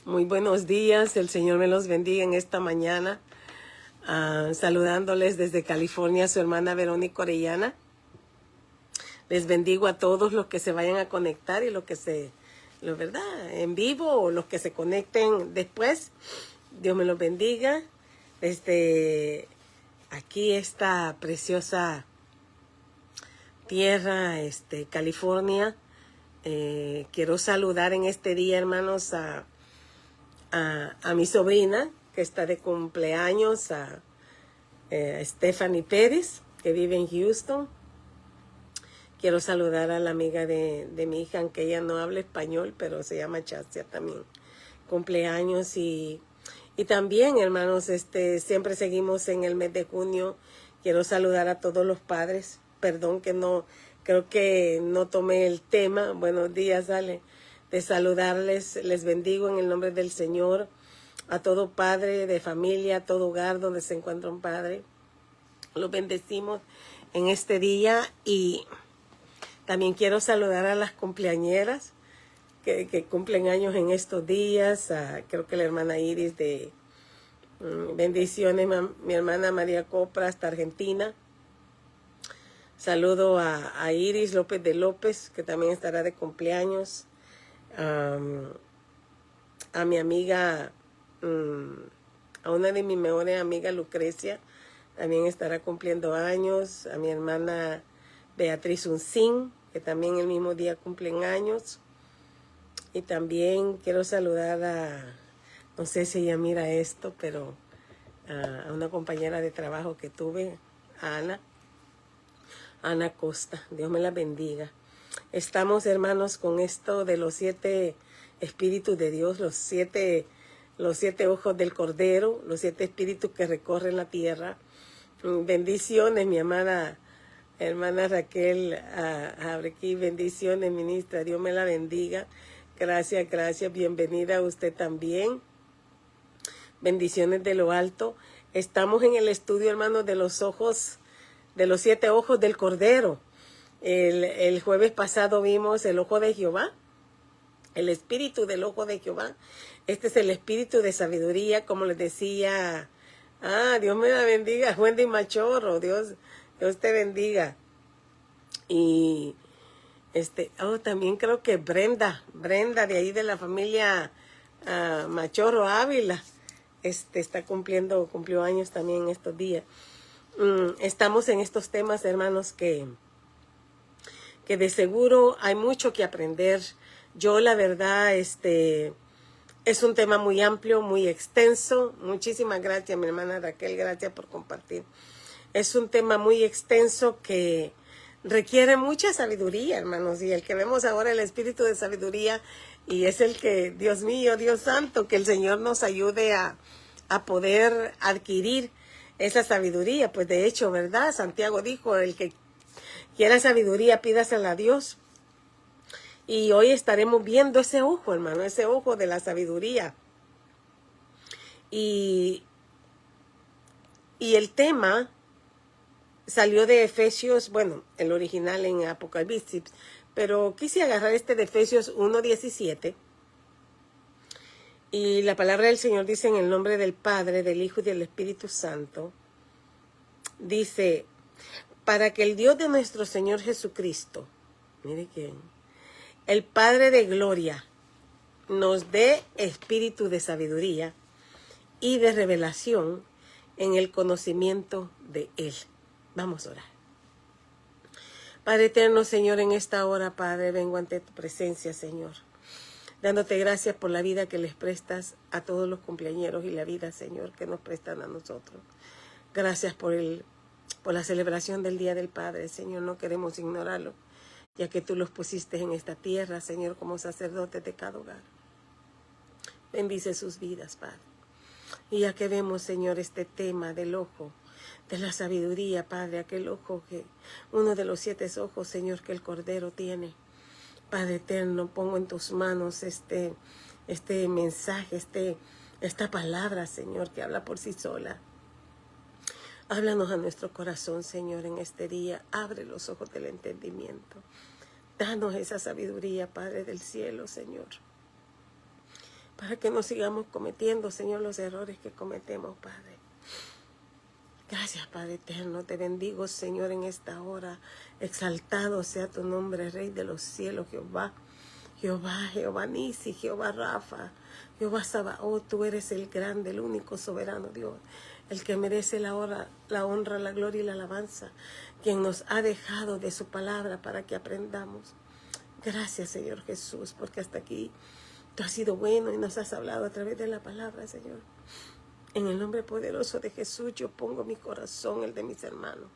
Muy buenos días, el Señor me los bendiga en esta mañana. Saludándoles desde California, su hermana Verónica Orellana. Les bendigo a todos los que se vayan a conectar y ¿verdad? En vivo o los que se conecten después. Dios me los bendiga. Desde aquí esta preciosa tierra, California. Quiero saludar en este día, hermanos, a mi sobrina que está de cumpleaños, a Stephanie Pérez, que vive en Houston. Quiero saludar a la amiga de mi hija, aunque ella no habla español, pero se llama Chastia también. Cumpleaños y también, hermanos, siempre seguimos en el mes de junio. Quiero saludar a todos los padres. Perdón que creo que no tomé el tema. Buenos días, Ale. De saludarles, les bendigo en el nombre del Señor. A todo padre de familia, a todo hogar donde se encuentra un padre. Los bendecimos en este día y también quiero saludar a las cumpleañeras que cumplen años en estos días. Creo que la hermana Iris de bendiciones, mi hermana María Copra hasta Argentina. Saludo a Iris López de López, que también estará de cumpleaños. A mi amiga, a una de mis mejores amigas, Lucrecia, también estará cumpliendo años. A mi hermana Beatriz Uncín, que también el mismo día cumplen años. Y también quiero saludar no sé si ella mira esto, pero a una compañera de trabajo que tuve, a Ana Costa. Dios me la bendiga. Estamos, hermanos, con esto de los 7 espíritus de Dios, los siete ojos del Cordero, los 7 espíritus que recorren la tierra. Bendiciones, mi amada hermana Raquel Abrequí, bendiciones, ministra. Dios me la bendiga. Gracias, gracias. Bienvenida a usted también. Bendiciones de lo alto. Estamos en el estudio, hermanos, de los 7 ojos del Cordero. El jueves pasado vimos el ojo de Jehová, el espíritu del ojo de Jehová. Este es el espíritu de sabiduría, como les decía. Dios me la bendiga, Wendy Machorro. Dios te bendiga. Y también creo que Brenda de ahí de la familia Machorro Ávila, cumplió años también en estos días. Estamos en estos temas, hermanos, que de seguro hay mucho que aprender. Yo, la verdad, es un tema muy amplio, muy extenso. Muchísimas gracias, mi hermana Raquel, gracias por compartir. Es un tema muy extenso que requiere mucha sabiduría, hermanos. Y el que vemos ahora, el espíritu de sabiduría, y es el que, Dios mío, Dios santo, que el Señor nos ayude a poder adquirir esa sabiduría. Pues de hecho, ¿verdad? Santiago dijo, el que quiera sabiduría, pídasela a Dios. Y hoy estaremos viendo ese ojo, hermano, ese ojo de la sabiduría. Y el tema salió de Efesios, bueno, el original en Apocalipsis, pero quise agarrar de Efesios 1:17. Y la palabra del Señor dice en el nombre del Padre, del Hijo y del Espíritu Santo. Dice, para que el Dios de nuestro Señor Jesucristo, mire quién, el Padre de gloria, nos dé espíritu de sabiduría y de revelación en el conocimiento de Él. Vamos a orar. Padre eterno, Señor, en esta hora, Padre, vengo ante tu presencia, Señor, dándote gracias por la vida que les prestas a todos los cumpleañeros y la vida, Señor, que nos prestan a nosotros. Gracias por la celebración del Día del Padre, Señor, no queremos ignorarlo, ya que tú los pusiste en esta tierra, Señor, como sacerdotes de cada hogar. Bendice sus vidas, Padre. Y ya que vemos, Señor, este tema del ojo, de la sabiduría, Padre, aquel ojo uno de los 7 ojos, Señor, que el Cordero tiene. Padre eterno, pongo en tus manos este mensaje, esta palabra, Señor, que habla por sí sola. Háblanos a nuestro corazón, Señor, en este día. Abre los ojos del entendimiento. Danos esa sabiduría, Padre del cielo, Señor. para que no sigamos cometiendo, Señor, los errores que cometemos, Padre. Gracias, Padre eterno. Te bendigo, Señor, en esta hora. Exaltado sea tu nombre, Rey de los cielos, Jehová. Jehová, Jehová Nisi, Jehová Rafa, Jehová Sabaoth. Tú eres el grande, el único soberano Dios, el que merece la honra, la gloria y la alabanza, quien nos ha dejado de su palabra para que aprendamos. Gracias, Señor Jesús, porque hasta aquí tú has sido bueno y nos has hablado a través de la palabra, Señor. En el nombre poderoso de Jesús, yo pongo mi corazón, el de mis hermanos,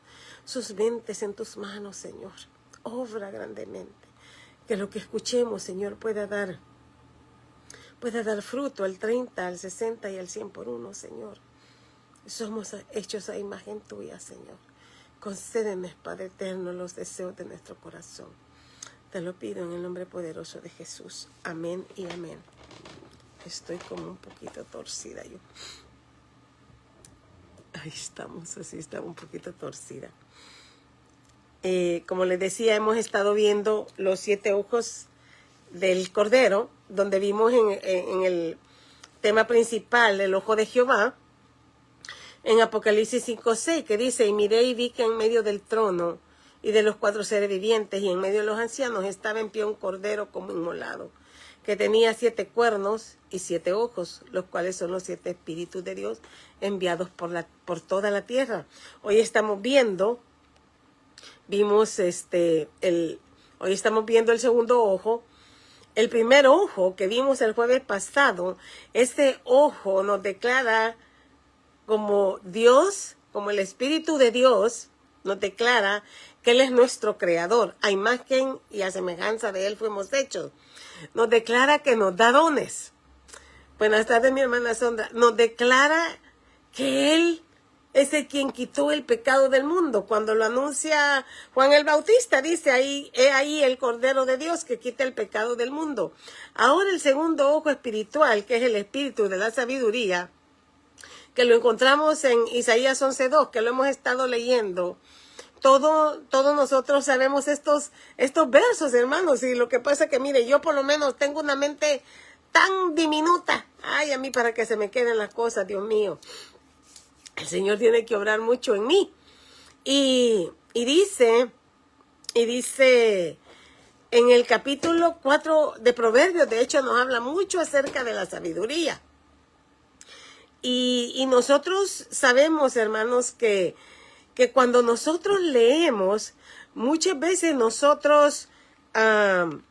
sus mentes en tus manos, Señor. Obra grandemente. Que lo que escuchemos, Señor, pueda dar fruto al 30, al 60 y al 100 por uno, Señor. Somos hechos a imagen tuya, Señor. Concédeme, Padre eterno, los deseos de nuestro corazón. Te lo pido en el nombre poderoso de Jesús. Amén y amén. Estoy como un poquito torcida yo. Ahí estamos, así estaba un poquito torcida. Como les decía, hemos estado viendo los 7 ojos del Cordero, donde vimos en el tema principal el ojo de Jehová, en Apocalipsis 5:6, que dice: y miré y vi que en medio del trono y de los 4 seres vivientes y en medio de los ancianos estaba en pie un cordero como inmolado, que tenía 7 cuernos y 7 ojos, los cuales son los 7 espíritus de Dios enviados por toda la tierra. Hoy estamos viendo el segundo ojo. El primer ojo que vimos el jueves pasado, ese ojo nos declara como Dios, como el Espíritu de Dios, nos declara que Él es nuestro creador. A imagen y a semejanza de Él fuimos hechos. Nos declara que nos da dones. Buenas tardes, mi hermana Sondra. Nos declara que Él es el quien quitó el pecado del mundo. Cuando lo anuncia Juan el Bautista, dice ahí, he ahí el Cordero de Dios que quita el pecado del mundo. Ahora el segundo ojo espiritual, que es el espíritu de la sabiduría, que lo encontramos en Isaías 11:2, que lo hemos estado leyendo. Todos nosotros sabemos estos versos, hermanos, y lo que pasa es que, mire, yo por lo menos tengo una mente tan diminuta. Ay, a mí para que se me queden las cosas, Dios mío. El Señor tiene que obrar mucho en mí. Y dice en el capítulo 4 de Proverbios, de hecho nos habla mucho acerca de la sabiduría. Y nosotros sabemos, hermanos, que cuando nosotros leemos, muchas veces nosotros, al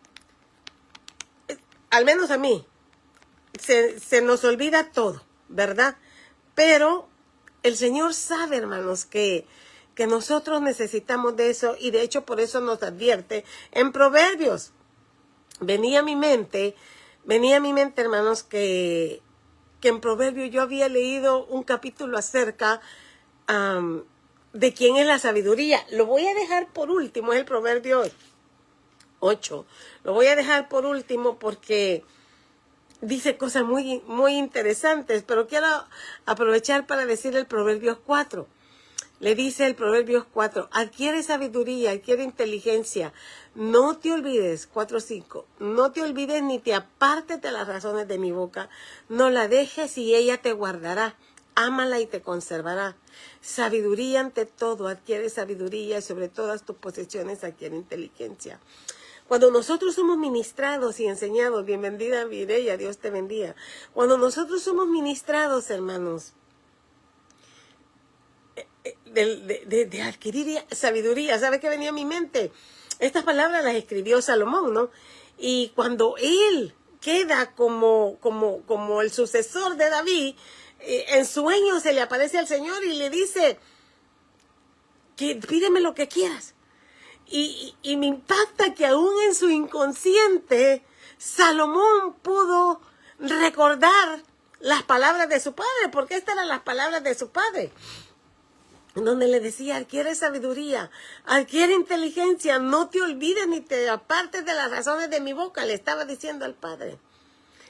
menos a mí, se nos olvida todo, ¿verdad? Pero el Señor sabe, hermanos, que nosotros necesitamos de eso, y de hecho por eso nos advierte en Proverbios. Venía a mi mente, hermanos, que en Proverbios yo había leído un capítulo acerca de quién es la sabiduría. Lo voy a dejar por último, es el Proverbio 8. Lo voy a dejar por último porque dice cosas muy, muy interesantes, pero quiero aprovechar para decir el Proverbios 4. Le dice el Proverbios 4, adquiere sabiduría, adquiere inteligencia, no te olvides, 4:5, no te olvides ni te apartes de las razones de mi boca, no la dejes y ella te guardará, ámala y te conservará. Sabiduría ante todo, adquiere sabiduría y sobre todas tus posesiones adquiere inteligencia. Cuando nosotros somos ministrados y enseñados, bienvenida Mireya, Dios te bendiga. Cuando nosotros somos ministrados, hermanos, de adquirir sabiduría, ¿sabe qué venía a mi mente? Estas palabras las escribió Salomón, ¿no? Y cuando él queda como el sucesor de David, en sueños se le aparece al Señor y le dice, que pídeme lo que quieras. Y me impacta que aún en su inconsciente, Salomón pudo recordar las palabras de su padre, porque estas eran las palabras de su padre, donde le decía, adquiere sabiduría, adquiere inteligencia, no te olvides ni te apartes de las razones de mi boca, le estaba diciendo al padre.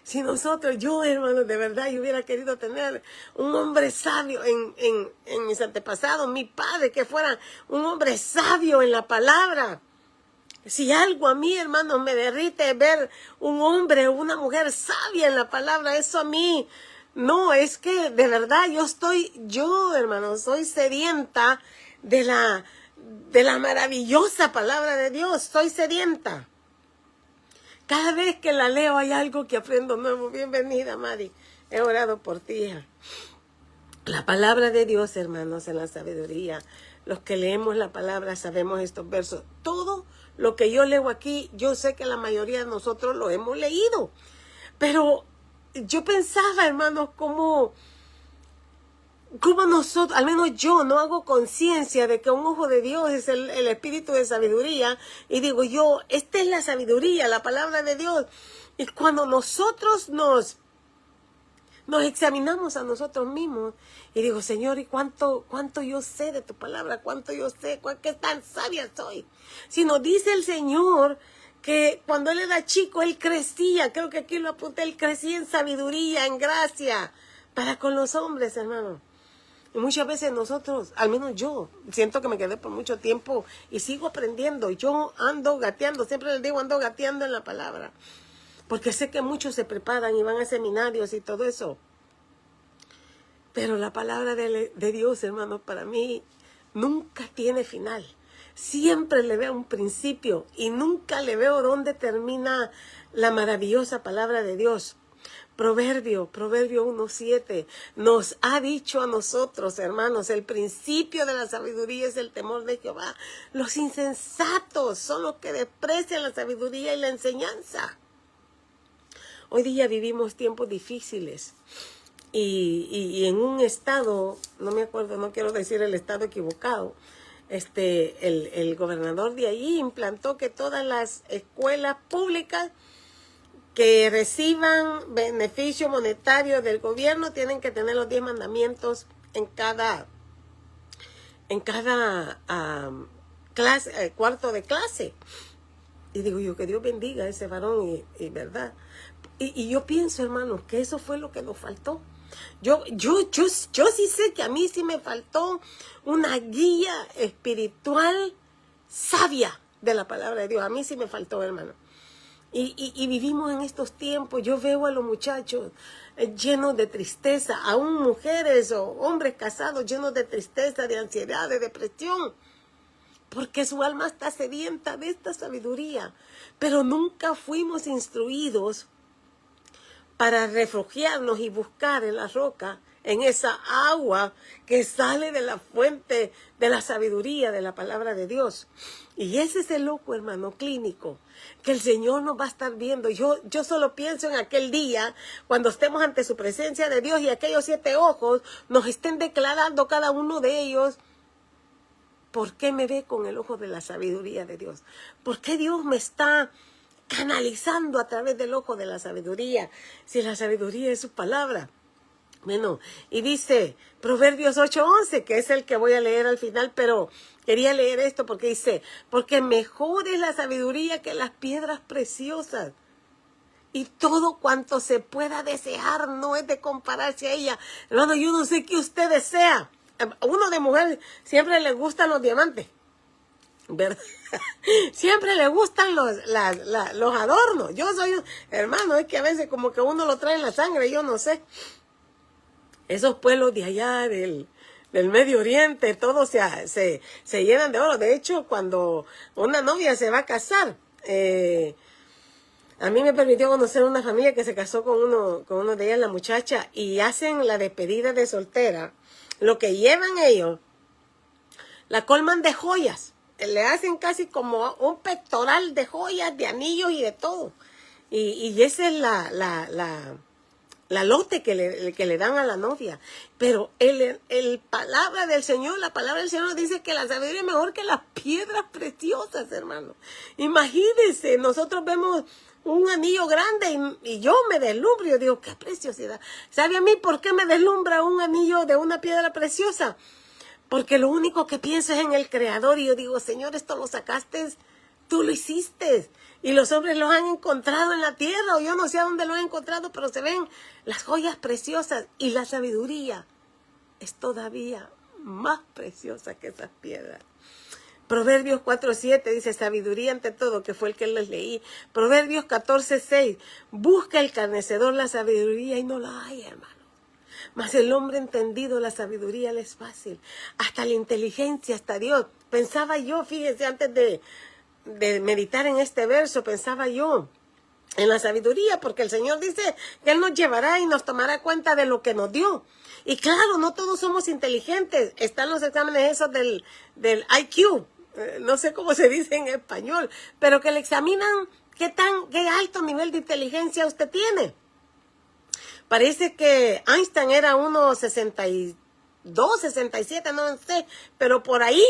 Si nosotros, yo hermano, de verdad, yo hubiera querido tener un hombre sabio en mis antepasados, mi padre, que fuera un hombre sabio en la palabra. Si algo a mí, hermanos, me derrite ver un hombre o una mujer sabia en la palabra, eso a mí, no, es que de verdad yo, hermanos, soy sedienta de la maravillosa palabra de Dios, soy sedienta. Cada vez que la leo hay algo que aprendo nuevo. Bienvenida, Mari. He orado por ti, hija. La palabra de Dios, hermanos, en la sabiduría. Los que leemos la palabra sabemos estos versos. Todo lo que yo leo aquí, yo sé que la mayoría de nosotros lo hemos leído. Pero yo pensaba, hermanos, cómo nosotros, al menos yo, no hago conciencia de que un ojo de Dios es el espíritu de sabiduría. Y digo yo, esta es la sabiduría, la palabra de Dios. Y cuando nosotros nos examinamos a nosotros mismos y digo, Señor, ¿y cuánto yo sé de tu palabra? ¿Cuánto yo sé? ¿Qué tan sabia soy? Si nos dice el Señor que cuando Él era chico, Él crecía, creo que aquí lo apunté, Él crecía en sabiduría, en gracia, para con los hombres, hermano. Y muchas veces nosotros, al menos yo, siento que me quedé por mucho tiempo y sigo aprendiendo. Yo ando gateando, siempre les digo, ando gateando en la palabra. Porque sé que muchos se preparan y van a seminarios y todo eso. Pero la palabra de Dios, hermanos, para mí nunca tiene final. Siempre le veo un principio y nunca le veo dónde termina la maravillosa palabra de Dios. Proverbio 1:7 nos ha dicho a nosotros, hermanos, el principio de la sabiduría es el temor de Jehová. Los insensatos son los que desprecian la sabiduría y la enseñanza. Hoy día vivimos tiempos difíciles y en un estado, no me acuerdo, no quiero decir el estado equivocado, el gobernador de allí implantó que todas las escuelas públicas que reciban beneficio monetario del gobierno tienen que tener los 10 mandamientos en cada clase, cuarto de clase. Y digo yo, que Dios bendiga a ese varón y verdad. Y yo pienso, hermanos, que eso fue lo que nos faltó. Yo sí sé que a mí sí me faltó una guía espiritual sabia de la palabra de Dios. A mí sí me faltó, hermano. Y vivimos en estos tiempos. Yo veo a los muchachos llenos de tristeza, aún mujeres o hombres casados llenos de tristeza, de ansiedad, de depresión, porque su alma está sedienta de esta sabiduría. Pero nunca fuimos instruidos para refugiarnos y buscar en la roca, en esa agua que sale de la fuente de la sabiduría de la palabra de Dios. Y ese es el ojo, hermano, clínico, que el Señor nos va a estar viendo. Yo solo pienso en aquel día, cuando estemos ante su presencia de Dios y aquellos 7 ojos nos estén declarando cada uno de ellos, ¿por qué me ve con el ojo de la sabiduría de Dios? ¿Por qué Dios me está canalizando a través del ojo de la sabiduría, si la sabiduría es su palabra? Bueno, y dice Proverbios 8:11, que es el que voy a leer al final, pero quería leer esto porque dice, porque mejor es la sabiduría que las piedras preciosas, y todo cuanto se pueda desear no es de compararse a ella. Hermano, yo no sé qué usted desea. A uno de mujer siempre le gustan los diamantes, ¿verdad? Siempre le gustan los adornos. Yo soy, hermano, es que a veces como que uno lo trae en la sangre, yo no sé. Esos pueblos de allá del Medio Oriente, todos se llenan de oro. De hecho, cuando una novia se va a casar, a mí me permitió conocer una familia que se casó con uno de ellas, la muchacha, y hacen la despedida de soltera. Lo que llevan ellos, la colman de joyas. Le hacen casi como un pectoral de joyas, de anillos y de todo. Y esa es la lote que le dan a la novia. Pero el palabra del Señor, la palabra del Señor dice que la sabiduría es mejor que las piedras preciosas, hermano. Imagínense, nosotros vemos un anillo grande y yo me deslumbro. Yo digo, qué preciosidad. ¿Sabe a mí por qué me deslumbra un anillo de una piedra preciosa? Porque lo único que pienso es en el Creador. Y yo digo, Señor, esto lo sacaste, tú lo hiciste. Y los hombres los han encontrado en la tierra, o yo no sé a dónde lo han encontrado, pero se ven las joyas preciosas. Y la sabiduría es todavía más preciosa que esas piedras. Proverbios 4:7 dice, sabiduría ante todo, que fue el que les leí. Proverbios 14:6, busca el escarnecedor la sabiduría y no la hay, hermano. Mas el hombre entendido, la sabiduría le es fácil. Hasta la inteligencia, hasta Dios. Pensaba yo, fíjense, antes de meditar en este verso, pensaba yo en la sabiduría, porque el Señor dice que Él nos llevará y nos tomará cuenta de lo que nos dio. Y claro, no todos somos inteligentes. Están los exámenes esos del IQ, no sé cómo se dice en español, pero que le examinan qué alto nivel de inteligencia usted tiene. Parece que Einstein era 1,62, 67, no sé, pero por ahí.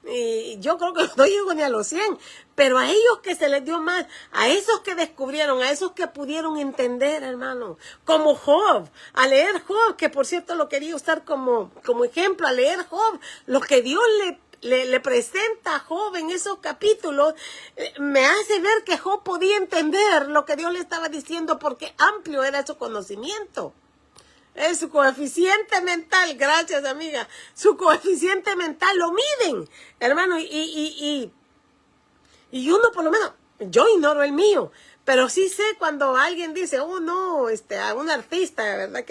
Y yo creo que no llego ni a los 100, pero a ellos que se les dio más, a esos que descubrieron, a esos que pudieron entender, hermano, como Job, a leer Job, que por cierto lo quería usar como ejemplo, a leer Job, lo que Dios le presenta a Job en esos capítulos, me hace ver que Job podía entender lo que Dios le estaba diciendo porque amplio era su conocimiento. Es su coeficiente mental, gracias amiga, su coeficiente mental lo miden, hermano, y uno por lo menos, yo ignoro el mío, pero sí sé cuando alguien dice, oh no, a un artista, ¿verdad?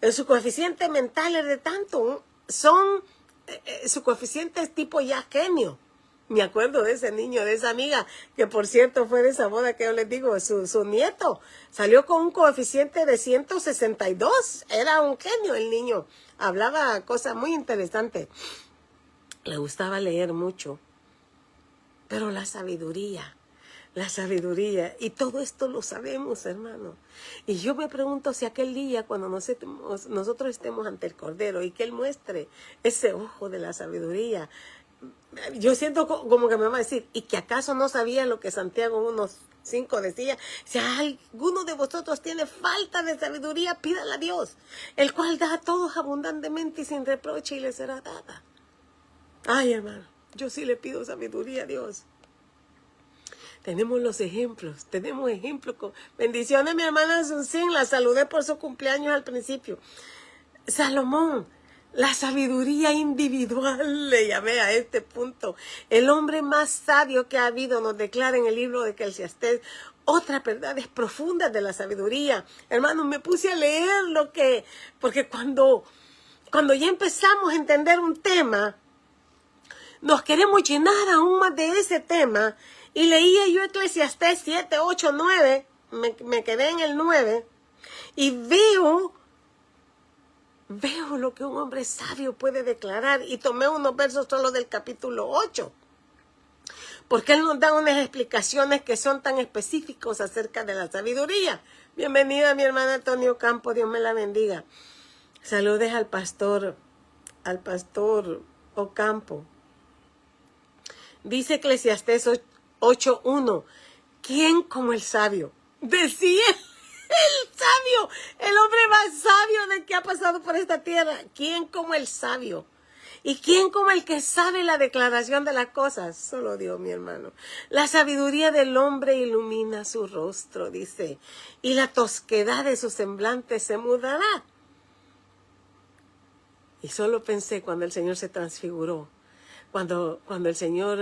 Que su coeficiente mental es de tanto, su coeficiente es tipo ya genio. Me acuerdo de ese niño, de esa amiga, que por cierto fue de esa boda que yo les digo, su nieto salió con un coeficiente de 162, era un genio el niño, hablaba cosas muy interesantes, le gustaba leer mucho, pero la sabiduría, y todo esto lo sabemos, hermano. Y yo me pregunto si aquel día cuando nosotros estemos ante el Cordero y que Él muestre ese ojo de la sabiduría, yo siento como que me va a decir, ¿y que acaso no sabía lo que Santiago 1:5 decía? Si alguno de vosotros tiene falta de sabiduría, pídala a Dios, el cual da a todos abundantemente y sin reproche y le será dada. Ay, hermano, yo sí le pido sabiduría a Dios. Tenemos los ejemplos, bendiciones, mi hermana Asunción, la saludé por su cumpleaños al principio. Salomón, la sabiduría individual, le llamé a este punto. El hombre más sabio que ha habido nos declara en el libro de Eclesiastés otras verdades profundas de la sabiduría. Hermano, me puse a leer porque cuando ya empezamos a entender un tema, nos queremos llenar aún más de ese tema. Y leía yo Eclesiastés 7, 8, 9, me quedé en el 9, y veo lo que un hombre sabio puede declarar, y tomé unos versos solo del capítulo 8, porque él nos da unas explicaciones que son tan específicos acerca de la sabiduría. Bienvenida mi hermana Antonio Campo, Dios me la bendiga. Saludes al pastor Ocampo. Dice Eclesiastés 8:1, ¿quién como el sabio? Decía el sabio, el hombre más sabio de que ha pasado por esta tierra. ¿Quién como el sabio? ¿Y quién como el que sabe la declaración de las cosas? Solo Dios, mi hermano. La sabiduría del hombre ilumina su rostro, dice, y la tosquedad de su semblante se mudará. Y solo pensé cuando el Señor se transfiguró, cuando el Señor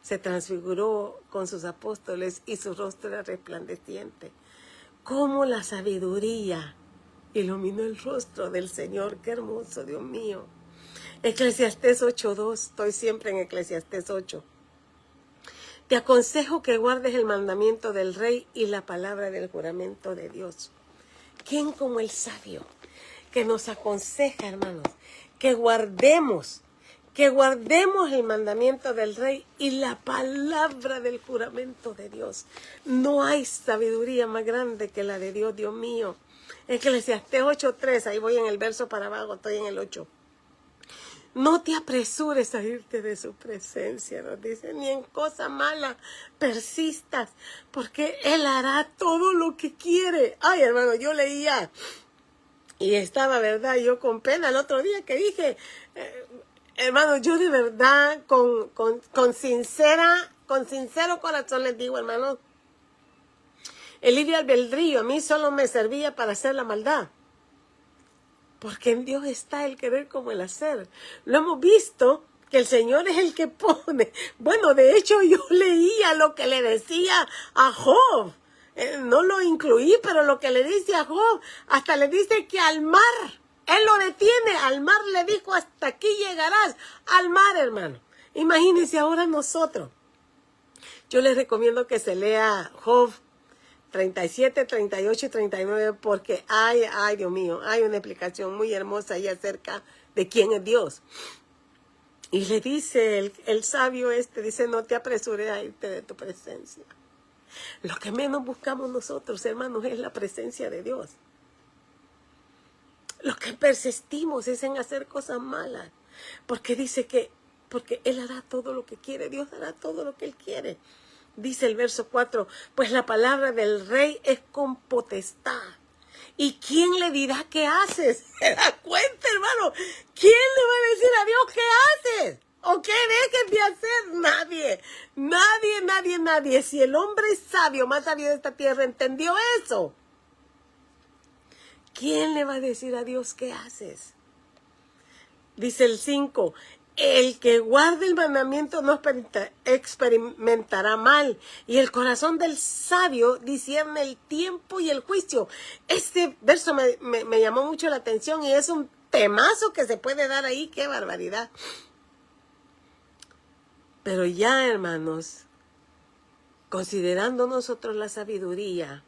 se transfiguró con sus apóstoles y su rostro era resplandeciente. Cómo la sabiduría iluminó el rostro del Señor. Qué hermoso, Dios mío. Eclesiastés 8:2. Estoy siempre en Eclesiastés 8. Te aconsejo que guardes el mandamiento del rey y la palabra del juramento de Dios. ¿Quién como el sabio que nos aconseja, hermanos, que guardemos el mandamiento del rey y la palabra del juramento de Dios? No hay sabiduría más grande que la de Dios, Dios mío. Eclesiastés 8:3, ahí voy en el verso para abajo, estoy en el 8. No te apresures a irte de su presencia, nos dice, ni en cosa mala persistas, porque Él hará todo lo que quiere. Ay, hermano, yo leía y estaba, verdad, yo con pena el otro día que dije, hermano, yo de verdad, con sincero corazón les digo, hermano, el libre albedrío a mí solo me servía para hacer la maldad. Porque en Dios está el querer como el hacer. Lo hemos visto que el Señor es el que pone. Bueno, de hecho yo leía lo que le decía a Job. No lo incluí, pero lo que le dice a Job, hasta le dice que al mar, él lo detiene, al mar le dijo, hasta aquí llegarás, al mar, hermano. Imagínense ahora nosotros. Yo les recomiendo que se lea Job 37, 38 y 39, porque ay, Dios mío, hay una explicación muy hermosa ahí acerca de quién es Dios. Y le dice el sabio dice, no te apresures a irte de tu presencia. Lo que menos buscamos nosotros, hermanos, es la presencia de Dios. Lo que persistimos es en hacer cosas malas, porque dice que, porque Él hará todo lo que quiere, Dios hará todo lo que Él quiere. Dice el verso 4, pues la palabra del rey es con potestad. ¿Y quién le dirá qué haces? ¿Se da cuenta, hermano? ¿Quién le va a decir a Dios qué haces? ¿O qué dejes de hacer? Nadie, nadie, nadie, nadie. Si el hombre sabio, más sabio de esta tierra, entendió eso, ¿quién le va a decir a Dios qué haces? Dice el 5, el que guarde el mandamiento no experimentará mal, y el corazón del sabio discierne el tiempo y el juicio. Este verso me llamó mucho la atención y es un temazo que se puede dar ahí, qué barbaridad. Pero ya, hermanos, considerando nosotros la sabiduría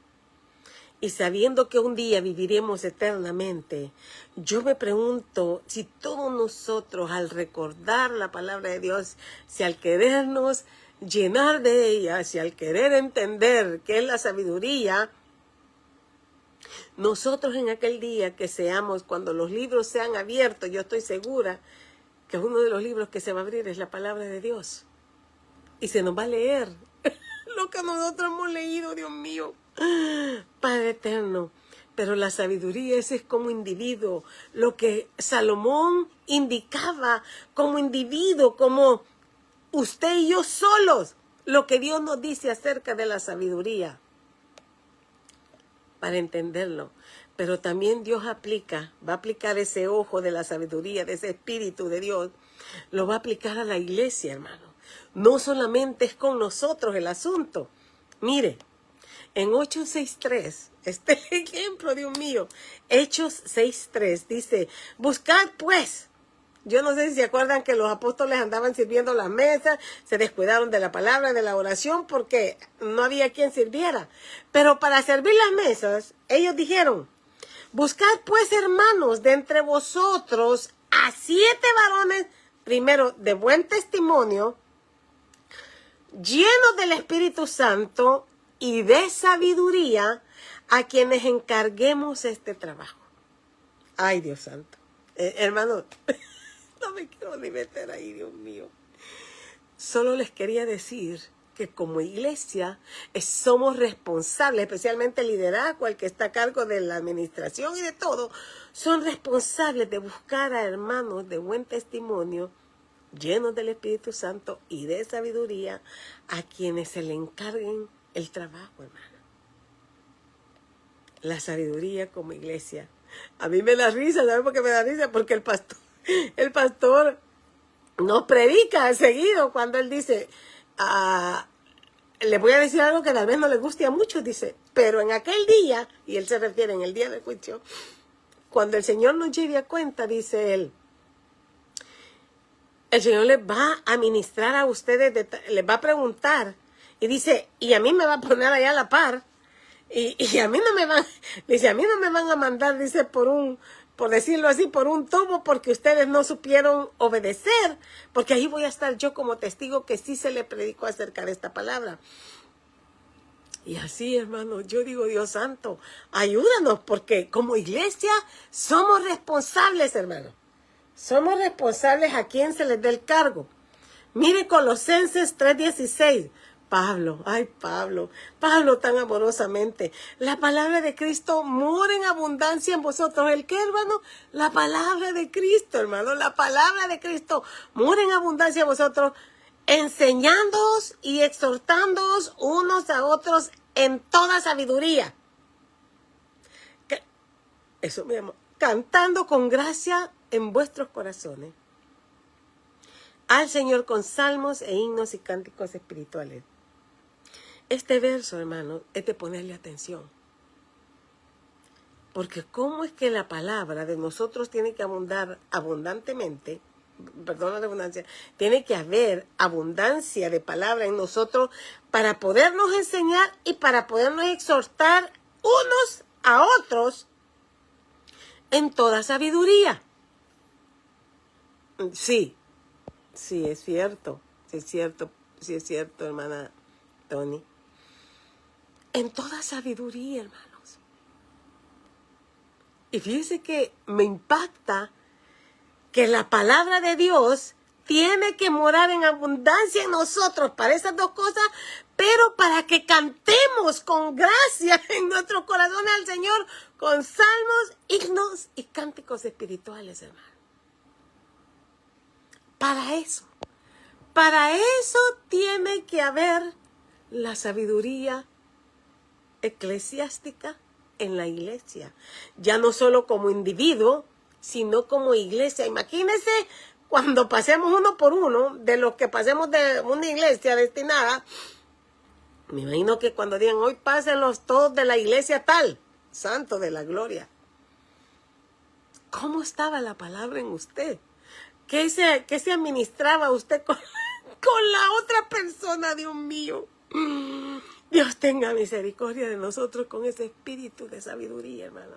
y sabiendo que un día viviremos eternamente, yo me pregunto si todos nosotros al recordar la palabra de Dios, si al querernos llenar de ella, si al querer entender qué es la sabiduría, nosotros en aquel día que seamos, cuando los libros sean abiertos, yo estoy segura que uno de los libros que se va a abrir es la palabra de Dios. Y se nos va a leer lo que nosotros hemos leído, Dios mío. Padre eterno. Pero la sabiduría ese es como individuo. Lo que Salomón indicaba como individuo, como usted y yo solos. Lo que Dios nos dice acerca de la sabiduría. Para entenderlo. Pero también Dios va a aplicar ese ojo de la sabiduría, de ese espíritu de Dios. Lo va a aplicar a la iglesia, hermano. No solamente es con nosotros el asunto. Mire, en 8:6:3, este ejemplo, Dios mío, Hechos 6:3 dice, buscad pues. Yo no sé si se acuerdan que los apóstoles andaban sirviendo las mesas, se descuidaron de la palabra, de la oración, porque no había quien sirviera. Pero para servir las mesas, ellos dijeron, buscad pues, hermanos, de entre vosotros a 7 varones, primero de buen testimonio, llenos del Espíritu Santo y de sabiduría, a quienes encarguemos este trabajo. Ay, Dios santo. Hermano, no me quiero ni meter ahí, Dios mío. Solo les quería decir que como iglesia somos responsables, especialmente el liderazgo, el que está a cargo de la administración y de todo, son responsables de buscar a hermanos de buen testimonio, llenos del Espíritu Santo y de sabiduría, a quienes se le encarguen el trabajo, hermano. La sabiduría como iglesia. A mí me da risa, ¿sabes por qué me da risa? Porque el pastor nos predica seguido cuando él dice, le voy a decir algo que tal vez no le guste a muchos, dice, pero en aquel día, y él se refiere en el día del juicio, cuando el Señor nos lleve a cuenta, dice él, el Señor les va a ministrar a ustedes, les va a preguntar, y dice, y a mí me va a poner allá a la par, y a mí no me van, dice, a mí no me van a mandar, dice, por decirlo así, por un tubo, porque ustedes no supieron obedecer, porque ahí voy a estar yo como testigo que sí se le predicó acerca de esta palabra. Y así, hermano, yo digo, Dios santo, ayúdanos, porque como iglesia somos responsables, hermano. Somos responsables a quien se les dé el cargo. Mire Colosenses 3:16. Pablo tan amorosamente. La palabra de Cristo mora en abundancia en vosotros. ¿El qué, hermano? La palabra de Cristo, hermano. La palabra de Cristo mora en abundancia en vosotros, enseñándoos y exhortándoos unos a otros en toda sabiduría. Eso me llama. Cantando con gracia en vuestros corazones, al Señor con salmos e himnos y cánticos espirituales. Este verso, hermano, es de ponerle atención. Porque cómo es que la palabra de nosotros tiene que abundar abundantemente, perdón la redundancia, tiene que haber abundancia de palabra en nosotros para podernos enseñar y para podernos exhortar unos a otros en toda sabiduría. Sí, sí es cierto, sí es cierto, hermana Tony. En toda sabiduría, hermanos. Y fíjense que me impacta que la palabra de Dios tiene que morar en abundancia en nosotros para esas dos cosas, pero para que cantemos con gracia en nuestro corazón al Señor con salmos, himnos y cánticos espirituales, hermano. Para eso tiene que haber la sabiduría eclesiástica en la iglesia, ya no solo como individuo, sino como iglesia. Imagínense cuando pasemos uno por uno, de los que pasemos de una iglesia destinada, me imagino que cuando digan, hoy pásenlos todos de la iglesia tal, santo de la gloria. ¿Cómo estaba la palabra en usted? ¿Qué se administraba usted con la otra persona, Dios mío? Dios tenga misericordia de nosotros con ese espíritu de sabiduría, hermano.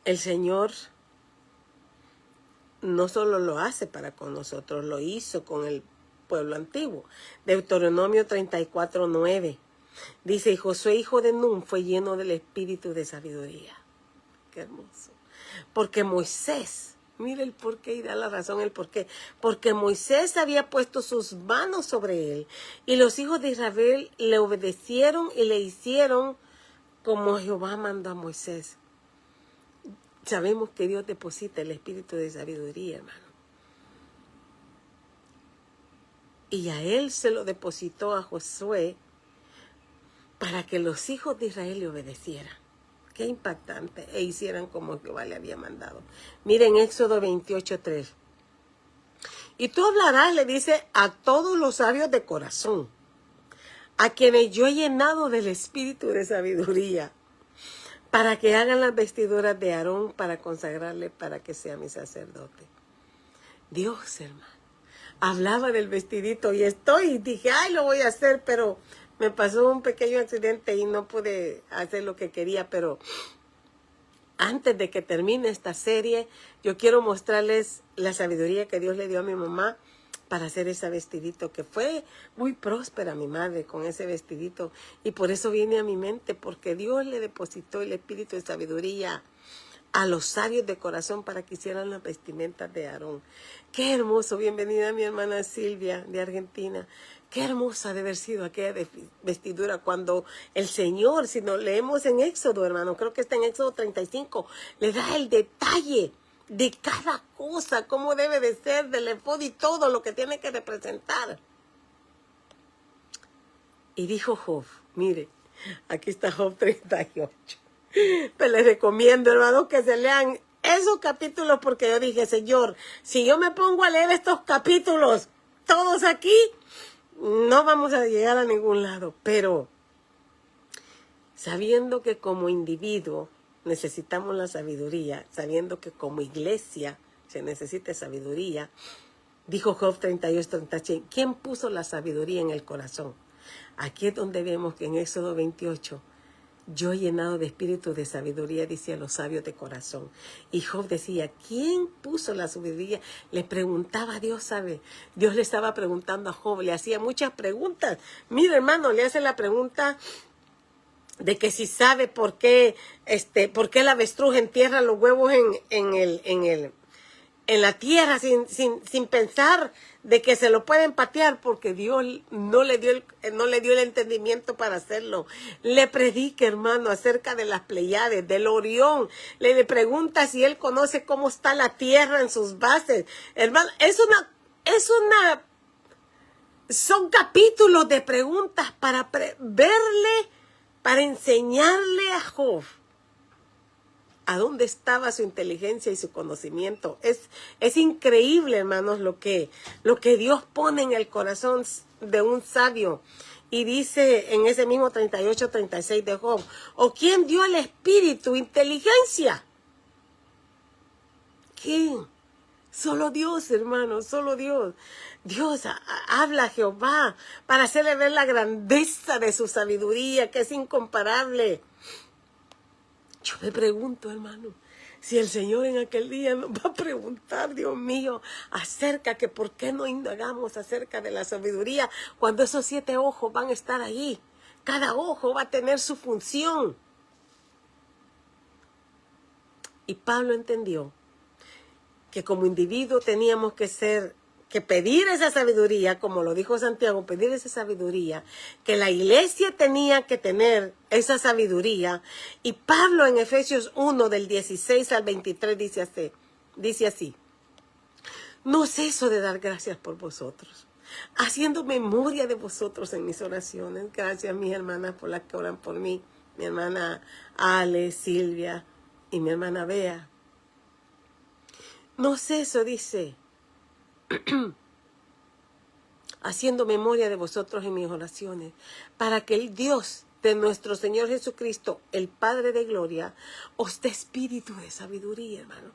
El Señor no solo lo hace para con nosotros, lo hizo con el pueblo antiguo. Deuteronomio 34:9 dice, y Josué, hijo de Nun, fue lleno del espíritu de sabiduría. Qué hermoso. Porque Moisés, mire el porqué y da la razón el porqué. Porque Moisés había puesto sus manos sobre él y los hijos de Israel le obedecieron y le hicieron como Jehová mandó a Moisés. Sabemos que Dios deposita el espíritu de sabiduría, hermano. Y a él se lo depositó a Josué para que los hijos de Israel le obedecieran. Qué impactante. E hicieran como Jehová le había mandado. Miren Éxodo 28:3. Y tú hablarás, le dice, a todos los sabios de corazón, a quienes yo he llenado del espíritu de sabiduría, para que hagan las vestiduras de Aarón para consagrarle para que sea mi sacerdote. Dios, hermano, hablaba del vestidito y dije, ay, lo voy a hacer, pero me pasó un pequeño accidente y no pude hacer lo que quería, pero antes de que termine esta serie, yo quiero mostrarles la sabiduría que Dios le dio a mi mamá para hacer ese vestidito, que fue muy próspera mi madre con ese vestidito. Y por eso viene a mi mente, porque Dios le depositó el espíritu de sabiduría a los sabios de corazón para que hicieran las vestimentas de Aarón. Qué hermoso. Bienvenida mi hermana Silvia de Argentina. Qué hermosa de haber sido aquella vestidura cuando el Señor, si nos leemos en Éxodo, hermano, creo que está en Éxodo 35, le da el detalle de cada cosa, cómo debe de ser, del efod y todo lo que tiene que representar. Y dijo Job, mire, aquí está Job 38. Pero les recomiendo, hermano, que se lean esos capítulos, porque yo dije, Señor, si yo me pongo a leer estos capítulos todos aquí, no vamos a llegar a ningún lado. Pero sabiendo que como individuo necesitamos la sabiduría, sabiendo que como iglesia se necesita sabiduría, dijo Job 38:30, ¿quién puso la sabiduría en el corazón? Aquí es donde vemos que en Éxodo 28, yo llenado de espíritu de sabiduría, dice a los sabios de corazón. Y Job decía, ¿quién puso la sabiduría? Le preguntaba a Dios, ¿sabe? Dios le estaba preguntando a Job, le hacía muchas preguntas. Mira, hermano, le hace la pregunta de que si sabe por qué el avestruz entierra los huevos en la tierra sin pensar de que se lo pueden patear, porque Dios no le dio el entendimiento para hacerlo. Le predica, hermano, acerca de las Pleiades, del Orión. Le pregunta si él conoce cómo está la tierra en sus bases. Hermano, son capítulos de preguntas para enseñarle a Job ¿A dónde estaba su inteligencia y su conocimiento? Es increíble, hermanos, lo que Dios pone en el corazón de un sabio. Y dice en ese mismo 38-36 de Job, ¿o quién dio al espíritu inteligencia? ¿Quién? Solo Dios, hermanos, solo Dios. Dios habla a Jehová para hacerle ver la grandeza de su sabiduría, que es incomparable. Yo me pregunto, hermano, si el Señor en aquel día nos va a preguntar, Dios mío, acerca que por qué no indagamos acerca de la sabiduría cuando esos 7 ojos van a estar ahí. Cada ojo va a tener su función. Y Pablo entendió que como individuo teníamos que pedir esa sabiduría, como lo dijo Santiago, pedir esa sabiduría, que la iglesia tenía que tener esa sabiduría. Y Pablo en Efesios 1, del 16 al 23, dice así, no ceso de dar gracias por vosotros, haciendo memoria de vosotros en mis oraciones. Gracias, mis hermanas, por las que oran por mí, mi hermana Ale, Silvia y mi hermana Bea. No ceso, dice, haciendo memoria de vosotros en mis oraciones, para que el Dios de nuestro Señor Jesucristo, el Padre de Gloria, os dé espíritu de sabiduría, hermano.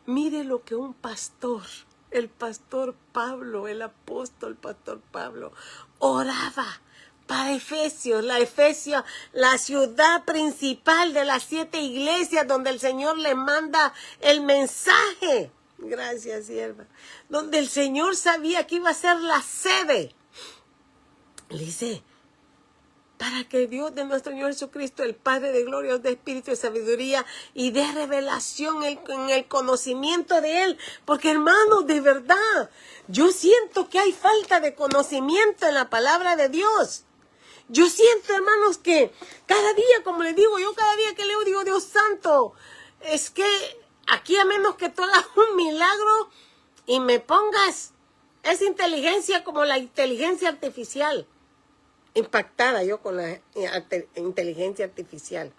Mire lo que un pastor, el pastor Pablo, el apóstol pastor Pablo, oraba para Efesios, la ciudad principal de las 7 iglesias donde el Señor le manda el mensaje. Gracias, sierva. Donde el Señor sabía que iba a ser la sede. Le dice, para que Dios de nuestro Señor Jesucristo, el Padre de Gloria, os dé espíritu de sabiduría y de revelación en el conocimiento de Él. Porque, hermanos, de verdad, yo siento que hay falta de conocimiento en la palabra de Dios. Yo siento, hermanos, que cada día, como les digo, yo cada día que leo digo, Dios santo, es que aquí a menos que tú hagas un milagro y me pongas esa inteligencia como la inteligencia artificial. Impactada yo con la inteligencia artificial.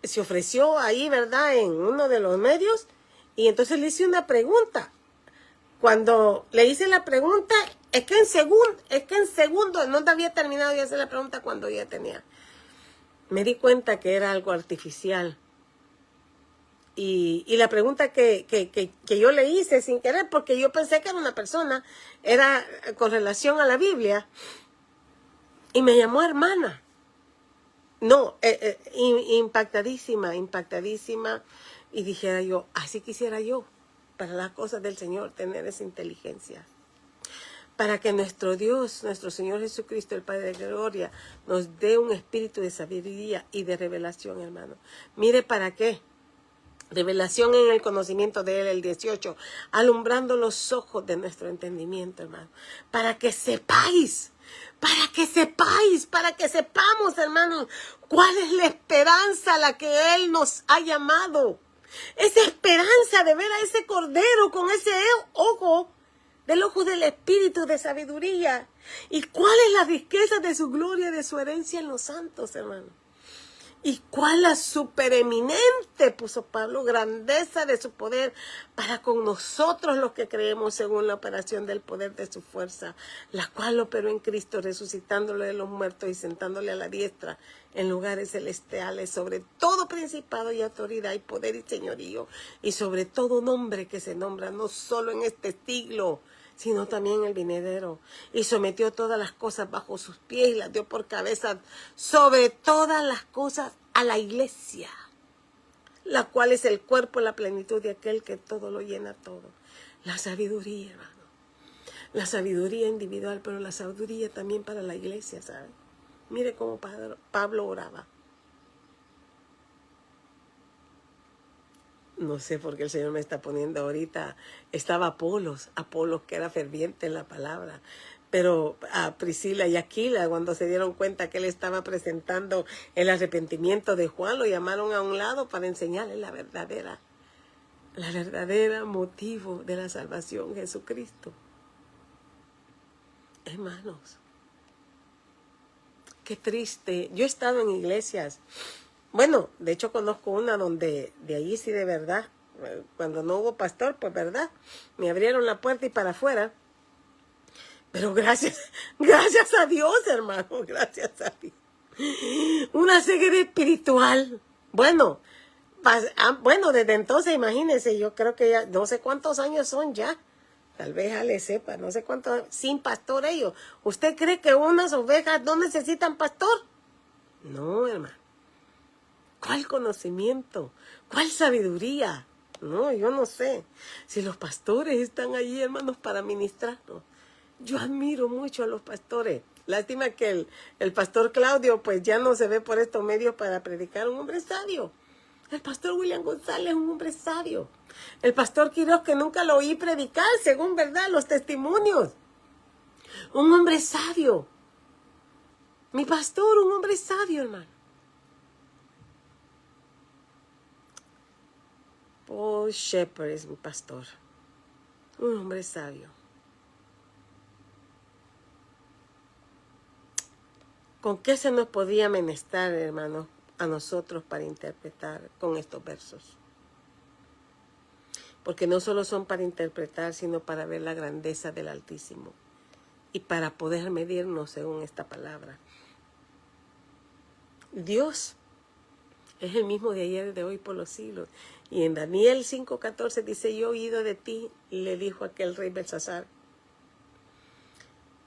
Se ofreció ahí, ¿verdad?, en uno de los medios y entonces le hice una pregunta. Cuando le hice la pregunta, es que en segundos, no había terminado de hacer la pregunta cuando ya tenía. Me di cuenta que era algo artificial. Y la pregunta que yo le hice sin querer, porque yo pensé que era una persona, era con relación a la Biblia, y me llamó hermana. No, impactadísima, y dijera yo, así quisiera yo, para las cosas del Señor, tener esa inteligencia. Para que nuestro Dios, nuestro Señor Jesucristo, el Padre de Gloria, nos dé un espíritu de sabiduría y de revelación, hermano. Mire, ¿para qué? Revelación en el conocimiento de Él, el 18, alumbrando los ojos de nuestro entendimiento, hermano. Para que sepamos, hermanos, cuál es la esperanza a la que Él nos ha llamado. Esa esperanza de ver a ese Cordero con ese ojo, del ojo del Espíritu de sabiduría. ¿Y cuál es la riqueza de su gloria y de su herencia en los santos, hermano? ¿Y cuál la supereminente, puso Pablo, grandeza de su poder para con nosotros los que creemos según la operación del poder de su fuerza, la cual operó en Cristo, resucitándolo de los muertos y sentándole a la diestra en lugares celestiales, sobre todo principado y autoridad y poder y señorío, y sobre todo nombre que se nombra no solo en este siglo, sino también en el venidero, y sometió todas las cosas bajo sus pies y las dio por cabeza sobre todas las cosas a la iglesia, la cual es el cuerpo, la plenitud de aquel que todo lo llena todo. La sabiduría, hermano, la sabiduría individual, pero la sabiduría también para la iglesia, ¿sabe? Mire cómo Pablo oraba. No sé por qué el Señor me está poniendo ahorita. Estaba Apolos que era ferviente en la palabra. Pero a Priscila y Aquila, cuando se dieron cuenta que él estaba presentando el arrepentimiento de Juan, lo llamaron a un lado para enseñarle la verdadera motivo de la salvación, Jesucristo. Hermanos, qué triste. Yo he estado en iglesias Bueno, de hecho conozco una donde de allí sí de verdad, cuando no hubo pastor, pues verdad, me abrieron la puerta y para afuera. Pero gracias a Dios, hermano, gracias a Dios. Una ceguera espiritual. Bueno, bueno, desde entonces, imagínense, yo creo que ya, no sé cuántos años son ya. Tal vez ya le sepa, no sé cuántos, sin pastor ellos. ¿Usted cree que unas ovejas no necesitan pastor? No, hermano. ¿Cuál conocimiento? ¿Cuál sabiduría? No, yo no sé. Si los pastores están allí, hermanos, para ministrarnos. Yo admiro mucho a los pastores. Lástima que el pastor Claudio, pues ya no se ve por estos medios para predicar, un hombre sabio. El pastor William González, un hombre sabio. El pastor Quiroz, que nunca lo oí predicar, según verdad, los testimonios. Un hombre sabio. Mi pastor, un hombre sabio, hermano. Paul Shepherd es mi pastor. Un hombre sabio. ¿Con qué se nos podía menestrar, hermanos, a nosotros para interpretar con estos versos? Porque no solo son para interpretar, sino para ver la grandeza del Altísimo y para poder medirnos según esta palabra. Dios es el mismo de ayer y de hoy por los siglos. Y en Daniel 5:14 dice, yo he oído de ti, le dijo aquel rey Belsasar,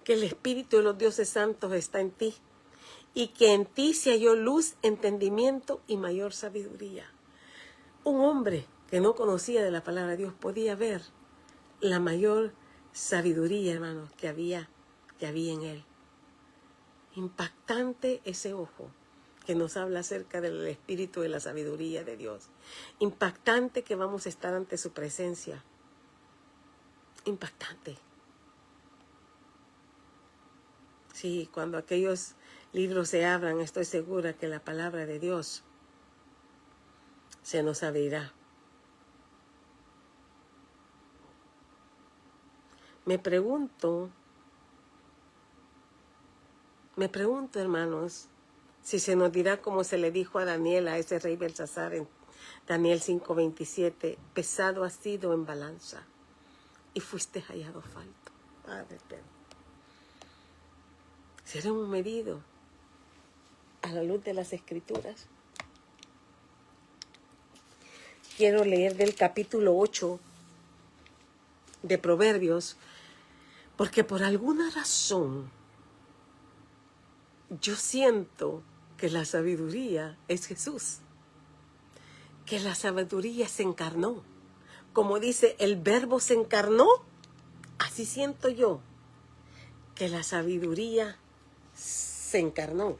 que el Espíritu de los dioses santos está en ti, y que en ti se halló luz, entendimiento y mayor sabiduría. Un hombre que no conocía de la palabra de Dios podía ver la mayor sabiduría, hermanos, que había en él. Impactante ese ojo que nos habla acerca del espíritu de la sabiduría de Dios. Impactante que vamos a estar ante su presencia. Impactante. Sí, cuando aquellos libros se abran, estoy segura que la palabra de Dios se nos abrirá. Me pregunto, hermanos, si se nos dirá como se le dijo a Daniel, a ese rey Belsasar en Daniel 5:27, pesado has sido en balanza y fuiste hallado falto. Padre eterno. Seremos medidos a la luz de las Escrituras. Quiero leer del capítulo 8 de Proverbios, porque por alguna razón yo siento que la sabiduría es Jesús, que la sabiduría se encarnó. Como dice, el verbo se encarnó, así siento yo que la sabiduría se encarnó.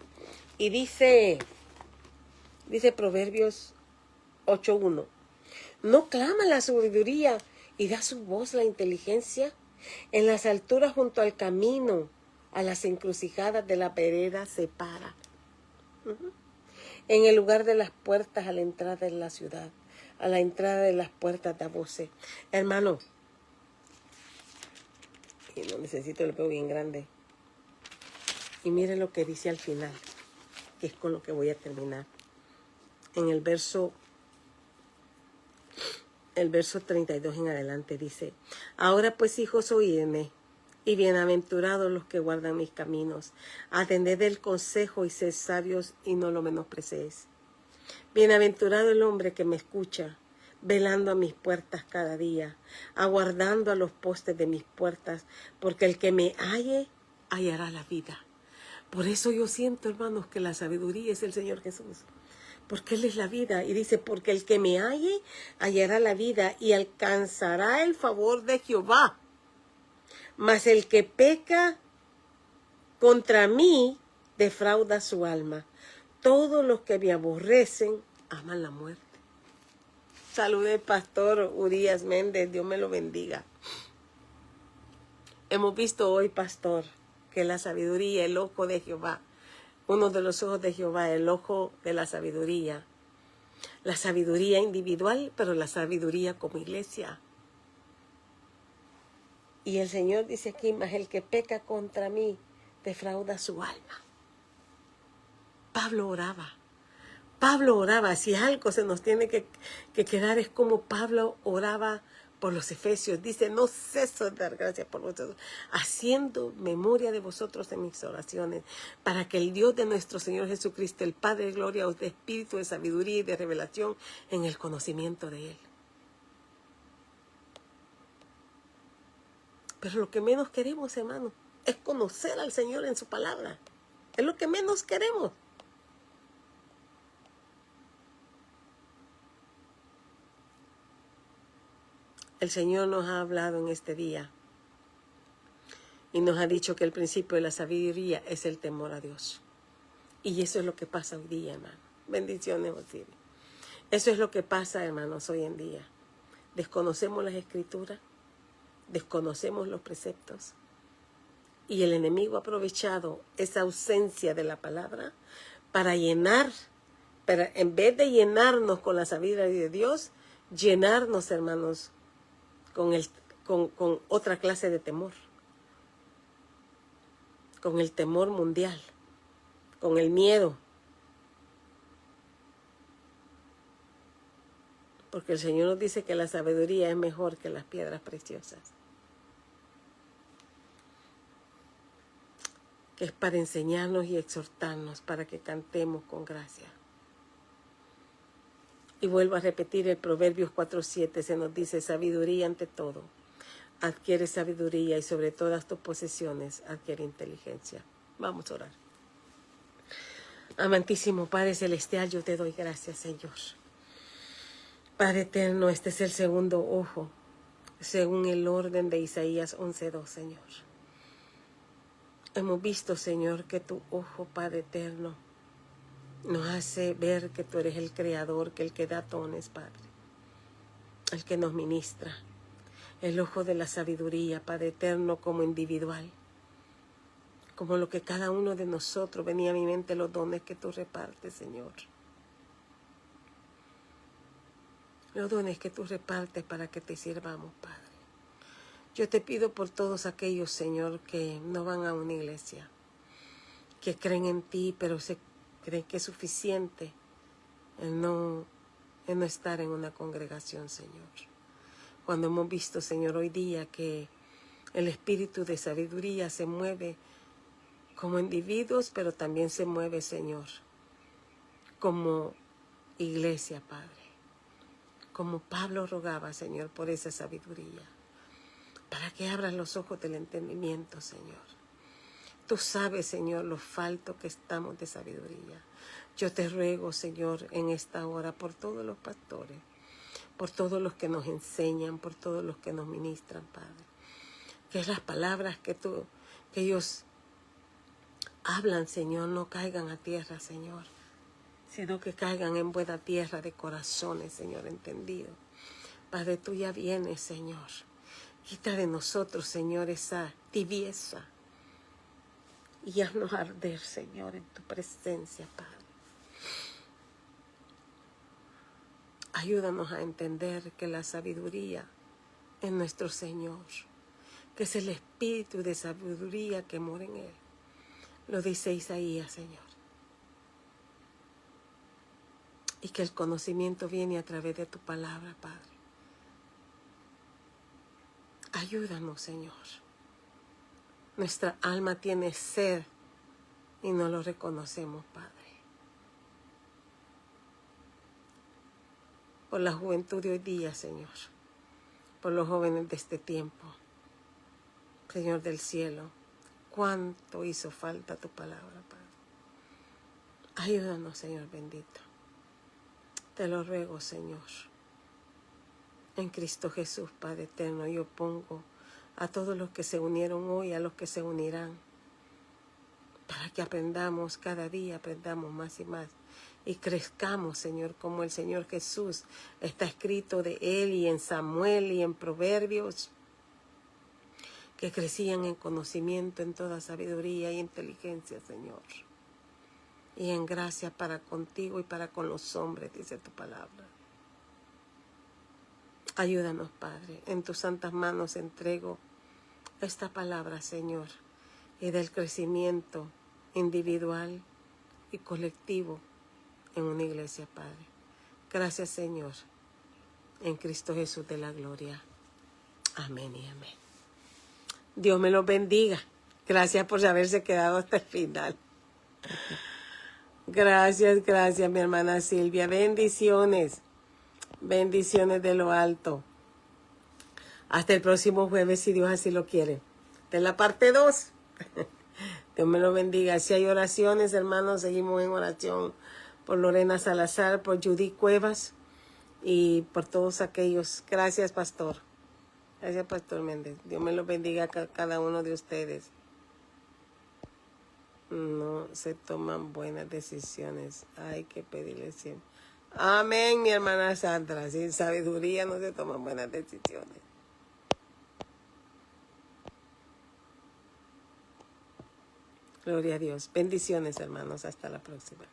Y dice Proverbios 8:1, ¿no clama la sabiduría y da su voz la inteligencia? En las alturas junto al camino, a las encrucijadas de la vereda se para. En el lugar de las puertas a la entrada de la ciudad, a la entrada de las puertas de voces. Hermano, y no necesito, lo veo bien grande. Y miren lo que dice al final, que es con lo que voy a terminar. En el verso 32 en adelante dice, ahora pues, hijos, oídme, y bienaventurados los que guardan mis caminos. Atended el consejo y sed sabios y no lo menosprecéis. Bienaventurado el hombre que me escucha, velando a mis puertas cada día, aguardando a los postes de mis puertas, porque el que me halle, hallará la vida. Por eso yo siento, hermanos, que la sabiduría es el Señor Jesús. Porque Él es la vida. Y dice, porque el que me halle, hallará la vida y alcanzará el favor de Jehová. Mas el que peca contra mí, defrauda su alma. Todos los que me aborrecen, aman la muerte. Salude, pastor Urias Méndez, Dios me lo bendiga. Hemos visto hoy, pastor, que la sabiduría, el ojo de Jehová, uno de los ojos de Jehová, el ojo de la sabiduría individual, pero la sabiduría como iglesia. Y el Señor dice aquí, mas el que peca contra mí, defrauda su alma. Pablo oraba Pablo oraba, si algo se nos tiene que quedar es como Pablo oraba por los efesios. Dice, no ceso de dar gracias por vosotros, haciendo memoria de vosotros en mis oraciones, para que el Dios de nuestro Señor Jesucristo, el Padre de gloria, os dé espíritu de sabiduría y de revelación en el conocimiento de Él. Pero lo que menos queremos, hermano, es conocer al Señor en su palabra. Es lo que menos queremos. El Señor nos ha hablado en este día y nos ha dicho que el principio de la sabiduría es el temor a Dios. Y eso es lo que pasa hoy día, hermano. Bendiciones, Osiris. Eso es lo que pasa, hermanos, hoy en día. Desconocemos las Escrituras, desconocemos los preceptos, y el enemigo ha aprovechado esa ausencia de la palabra para llenar, pero en vez de llenarnos con la sabiduría de Dios, llenarnos, hermanos, con otra clase de temor, con el temor mundial, con el miedo. Porque el Señor nos dice que la sabiduría es mejor que las piedras preciosas, que es para enseñarnos y exhortarnos, para que cantemos con gracia. Y vuelvo a repetir el Proverbios 4:7, se nos dice, sabiduría ante todo, adquiere sabiduría y sobre todas tus posesiones adquiere inteligencia. Vamos a orar. Amantísimo Padre Celestial, yo te doy gracias, Señor. Padre eterno, este es el segundo ojo, según el orden de Isaías 11:2, Señor. Hemos visto, Señor, que tu ojo, Padre eterno, nos hace ver que tú eres el Creador, que el que da dones, Padre, el que nos ministra. El ojo de la sabiduría, Padre eterno, como individual, como lo que cada uno de nosotros, venía a mi mente los dones que tú repartes, Señor. Los dones que tú repartes para que te sirvamos, Padre. Yo te pido por todos aquellos, Señor, que no van a una iglesia, que creen en ti, pero se creen que es suficiente en no estar en una congregación, Señor. Cuando hemos visto, Señor, hoy día que el espíritu de sabiduría se mueve como individuos, pero también se mueve, Señor, como iglesia, Padre. Como Pablo rogaba, Señor, por esa sabiduría, para que abras los ojos del entendimiento, Señor. Tú sabes, Señor, lo falto que estamos de sabiduría. Yo te ruego, Señor, en esta hora, por todos los pastores, por todos los que nos enseñan, por todos los que nos ministran, Padre. Que las palabras que ellos hablan, Señor, no caigan a tierra, Señor, sino que caigan en buena tierra de corazones, Señor, entendido. Padre, tú ya vienes, Señor. Quita de nosotros, Señor, esa tibieza y haznos arder, Señor, en tu presencia, Padre. Ayúdanos a entender que la sabiduría es nuestro Señor, que es el espíritu de sabiduría que mora en Él. Lo dice Isaías, Señor. Y que el conocimiento viene a través de tu palabra, Padre. Ayúdanos, Señor. Nuestra alma tiene sed y no lo reconocemos, Padre. Por la juventud de hoy día, Señor. Por los jóvenes de este tiempo. Señor del cielo, cuánto hizo falta tu palabra, Padre. Ayúdanos, Señor bendito. Te lo ruego, Señor. En Cristo Jesús, Padre eterno, yo pongo a todos los que se unieron hoy, a los que se unirán, para que aprendamos cada día, aprendamos más y más, y crezcamos, Señor, como el Señor Jesús está escrito de Él y en Samuel y en Proverbios, que crecían en conocimiento, en toda sabiduría y inteligencia, Señor, y en gracia para contigo y para con los hombres, dice tu palabra. Ayúdanos, Padre, en tus santas manos entrego esta palabra, Señor, y del crecimiento individual y colectivo en una iglesia, Padre. Gracias, Señor, en Cristo Jesús de la gloria. Amén y amén. Dios me los bendiga. Gracias por haberse quedado hasta el final. Gracias, mi hermana Silvia. Bendiciones. Bendiciones de lo alto. Hasta el próximo jueves, si Dios así lo quiere. Esta es la parte 2. Dios me lo bendiga. Si hay oraciones, hermanos, seguimos en oración por Lorena Salazar, por Judy Cuevas y por todos aquellos. Gracias, pastor. Gracias, pastor Méndez. Dios me lo bendiga a cada uno de ustedes. No se toman buenas decisiones. Hay que pedirle siempre. Amén, mi hermana Sandra. Sin sabiduría no se toman buenas decisiones. Gloria a Dios. Bendiciones, hermanos. Hasta la próxima.